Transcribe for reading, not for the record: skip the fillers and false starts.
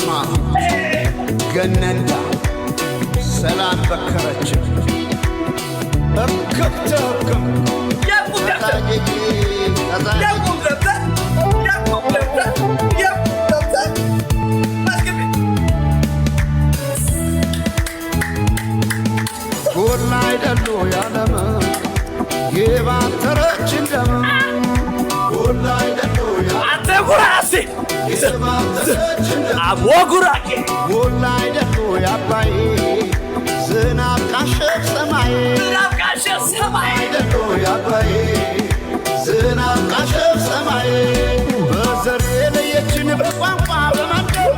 አስማት ገነንዳ ሰላም በከረች እርክብተህክም ጎላ አይደሉ ያለመ የባተረች እንደመ ጎላ አይደሉ አንተ ጉራሴ አቦጉራቄ ጎላ አይደሉ ያባይ ዝናብ ካሸፍ ሰማይ አይደሉ ያባይ ዝናብ ካሸፍ ሰማይ በዘር የለየችን በቋንቋ በማንደር